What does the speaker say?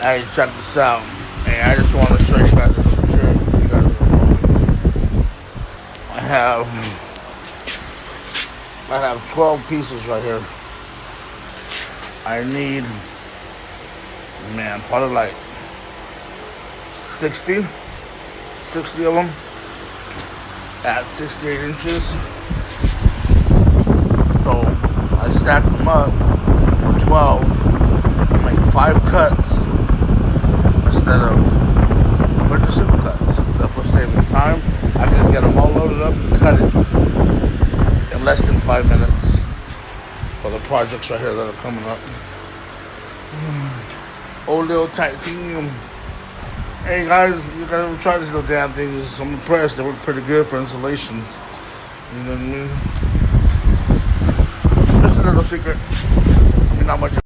Hey, check this out. Hey, I just want to show you guys a little trick. You guys I have 12 pieces right here. I need, man, probably like 60 of them at 68 inches. So I stacked them up for 12 and make 5 cuts instead of a bunch of single cuts. Therefore, saving time. I can get them all loaded up and cut it in less than 5 minutes for the projects right here that are coming up. Old little titanium. Hey guys, you guys ever try these little damn things? I'm impressed. They work pretty good for installations. You know what I mean? Just a little secret. I mean, not much.